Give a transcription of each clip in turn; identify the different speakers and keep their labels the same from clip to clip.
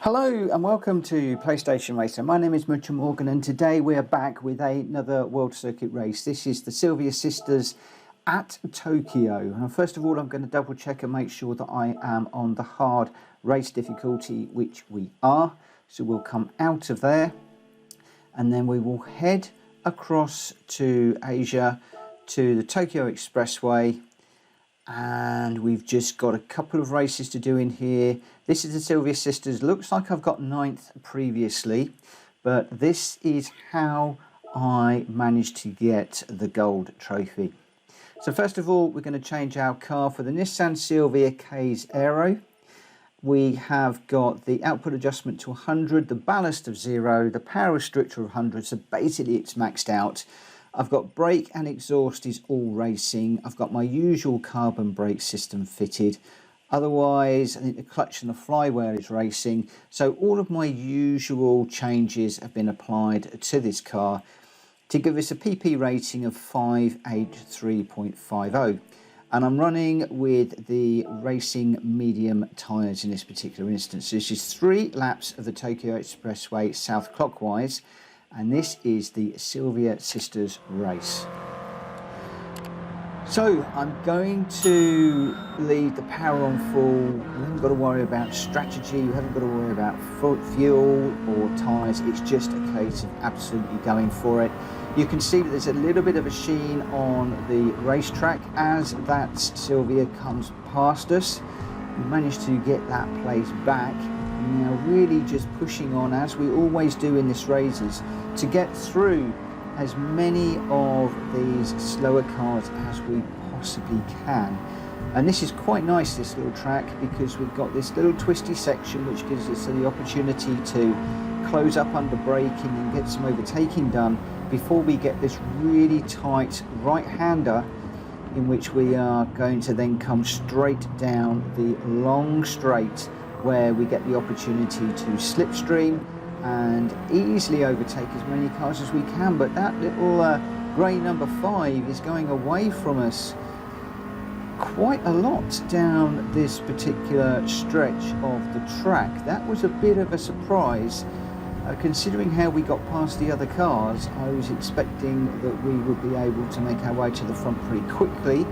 Speaker 1: Hello and welcome to PlayStation Racer. My name is Mitchell Morgan and today we are back with another World Circuit race. This is the Silvia Sisters at Tokyo. And first of all, I'm going to double check and make sure that I am on the hard race difficulty, which we are. So we'll come out of there and then we will head across to Asia to the Tokyo Expressway. And we've just got a couple of races to do in here. This is the Silvia Sisters. Looks like I've got 9th previously, but this is how I managed to get the gold trophy. So first of all, we're going to change our car for the Nissan Silvia K's Aero. We have got the output adjustment to 100, the ballast of 0, the power restrictor of 100, so basically it's maxed out. I've got brake and exhaust is all racing. I've got my usual carbon brake system fitted. Otherwise, I think the clutch and the flywheel is racing. So all of my usual changes have been applied to this car to give us a PP rating of 583.50. And I'm running with the racing medium tyres in this particular instance. This is 3 laps of the Tokyo Expressway south clockwise. And this is the Silvia Sisters race. So I'm going to leave the power on full. We haven't got to worry about strategy. We haven't got to worry about fuel or tyres. It's just a case of absolutely going for it. You can see that there's a little bit of a sheen on the racetrack as that Silvia comes past us. We managed to get that place back. Now really just pushing on, as we always do in this races, to get through as many of these slower cars as we possibly can. And this is quite nice, this little track, because we've got this little twisty section which gives us the opportunity to close up under braking and get some overtaking done before we get this really tight right-hander in which we are going to then come straight down the long straight where we get the opportunity to slipstream and easily overtake as many cars as we can. But that little grey number 5 is going away from us quite a lot down this particular stretch of the track. That was a bit of a surprise. Considering how we got past the other cars, I was expecting that we would be able to make our way to the front pretty quickly.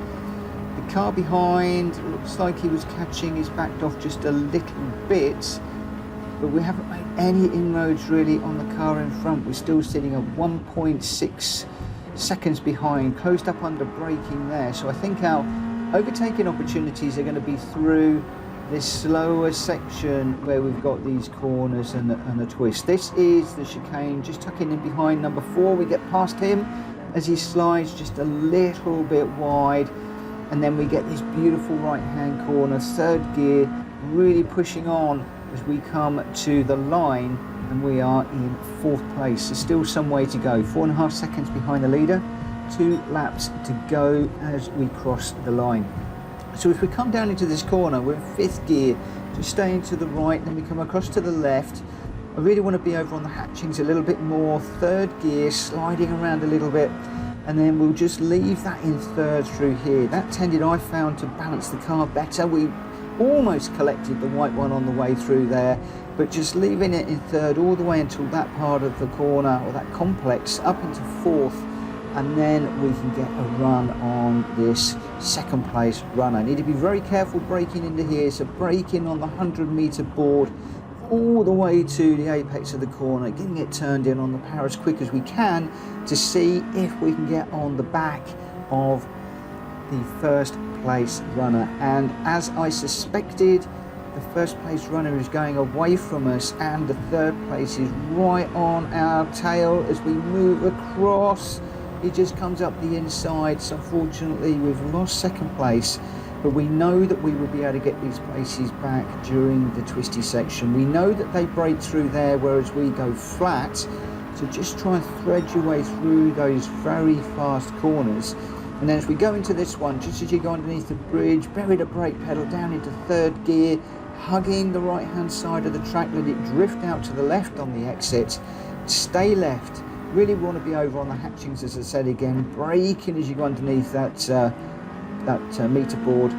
Speaker 1: The car behind looks like he was catching, he's backed off just a little bit, but we haven't made any inroads really on the car in front. We're still sitting at 1.6 seconds behind, closed up under braking there. So I think our overtaking opportunities are going to be through this slower section where we've got these corners and a twist. This is the chicane, just tucking in behind number 4. We get past him as he slides just a little bit wide. And then we get this beautiful right-hand corner, 3rd gear, really pushing on as we come to the line, and we are in 4th place. There's still some way to go. 4.5 seconds behind the leader, 2 laps to go as we cross the line. So if we come down into this corner, we're in 5th gear, just staying to the right, then we come across to the left. I really want to be over on the hatchings a little bit more, 3rd gear, sliding around a little bit. And then we'll just leave that in 3rd through here. That tended, I found, to balance the car better. We almost collected the white one on the way through there, but just leaving it in 3rd all the way until that part of the corner, or that complex, up into 4th, and then we can get a run on this 2nd place runner. I need to be very careful braking into here, so braking on the 100-meter board all the way to the apex of the corner, getting it turned in on the power as quick as we can to see if we can get on the back of the 1st place runner. And as I suspected, the 1st place runner is going away from us, and the 3rd place is right on our tail as we move across. He just comes up the inside, so unfortunately we've lost 2nd place. But we know that we will be able to get these places back during the twisty section. We know that they break through there, whereas we go flat. So just try and thread your way through those very fast corners. And then as we go into this one, just as you go underneath the bridge, bury the brake pedal down into 3rd gear, hugging the right-hand side of the track, let it drift out to the left on the exit. Stay left. Really want to be over on the hatchings, as I said again, braking as you go underneath that meter board.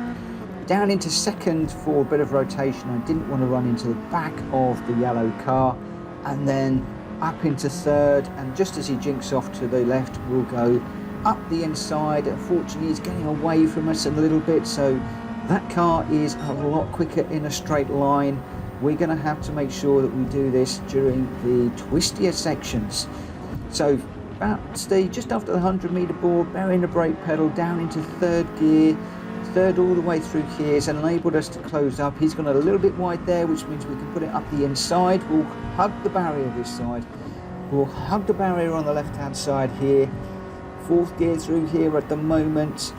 Speaker 1: Down into second for a bit of rotation. I didn't want to run into the back of the yellow car. And then up into third, and just as he jinks off to the left, we'll go up the inside. Unfortunately, he's getting away from us a little bit, so that car is a lot quicker in a straight line. We're going to have to make sure that we do this during the twistier sections. So about just after the 100-meter board, burying the brake pedal down into third gear, third all the way through here has enabled us to close up. He's gone a little bit wide there, which means we can put it up the inside. We'll hug the barrier this side. We'll hug the barrier on the left-hand side here. Fourth gear through here at the moment.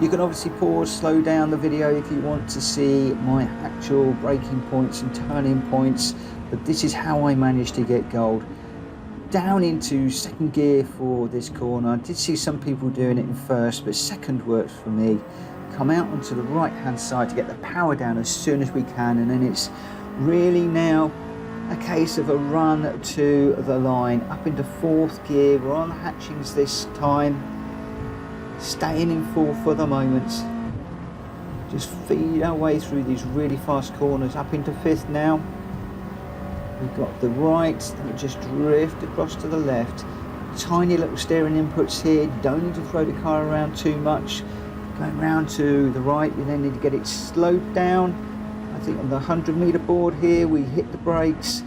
Speaker 1: You can obviously pause, slow down the video if you want to see my actual braking points and turning points, but this is how I managed to get gold. Down into second gear for this corner. I did see some people doing it in first, but second works for me. Come out onto the right hand side to get the power down as soon as we can, and then it's really now a case of a run to the line. Up into fourth gear, we're on the hatchings this time. Staying in fourth for the moment. Just feed our way through these really fast corners. Up into fifth now. We've got the right, and just drift across to the left. Tiny little steering inputs here. Don't need to throw the car around too much. Going round to the right, we then need to get it slowed down. I think on the 100-meter board here, we hit the brakes.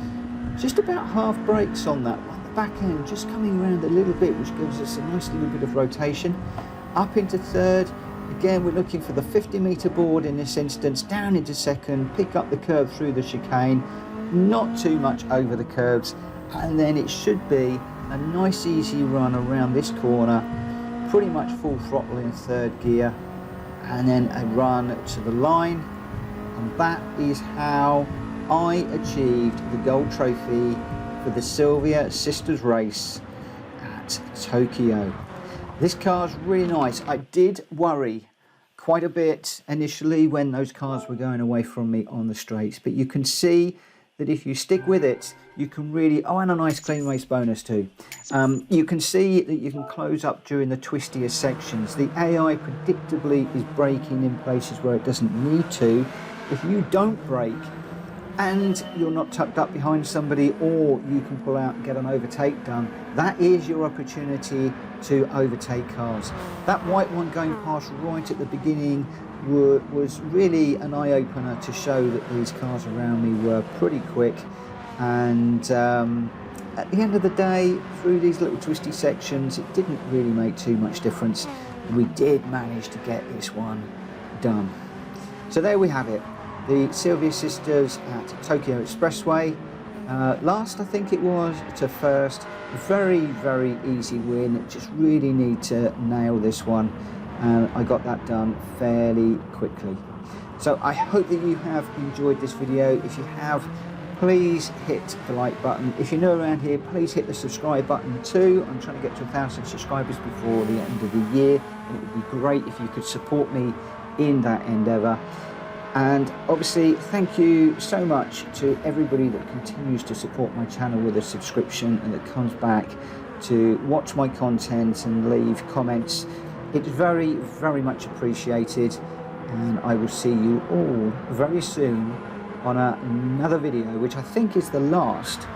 Speaker 1: Just about half brakes on that one. The back end just coming around a little bit, which gives us a nice little bit of rotation. Up into third. Again, we're looking for the 50-meter board in this instance. Down into second. Pick up the curve through the chicane. Not too much over the curves. And then it should be a nice easy run around this corner. Pretty much full throttle in third gear. And then a run to the line. And that is how I achieved the gold trophy for the Silvia Sisters race at Tokyo. This car's really nice. I did worry quite a bit initially when those cars were going away from me on the straights, but you can see that if you stick with it, you can really, oh, and a nice clean race bonus too. You can see that you can close up during the twistier sections. The AI predictably is braking in places where it doesn't need to. If you don't brake and you're not tucked up behind somebody, or you can pull out and get an overtake done, that is your opportunity to overtake cars. That white one going past right at the beginning was really an eye-opener to show that these cars around me were pretty quick. And at the end of the day, through these little twisty sections, it didn't really make too much difference. We did manage to get this one done. So there we have it. The Silvia Sisters at Tokyo Expressway. Last, I think it was, to first. Very, very easy win. Just really need to nail this one. And I got that done fairly quickly. So I hope that you have enjoyed this video. If you have, please hit the like button. If you're new around here, please hit the subscribe button too. I'm trying to get to 1,000 subscribers before the end of the year. And it would be great if you could support me in that endeavour. And obviously, thank you so much to everybody that continues to support my channel with a subscription and that comes back to watch my content and leave comments. It's very, very much appreciated. And I will see you all very soon on another video, which I think is the last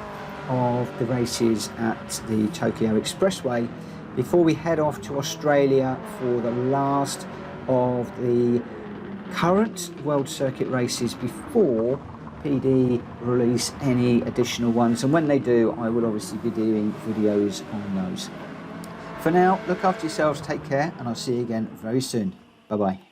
Speaker 1: of the races at the Tokyo Expressway, before we head off to Australia for the last of the current World Circuit races before PD release any additional ones. And when they do, I will obviously be doing videos on those. For now, look after yourselves, take care, and I'll see you again very soon. Bye bye.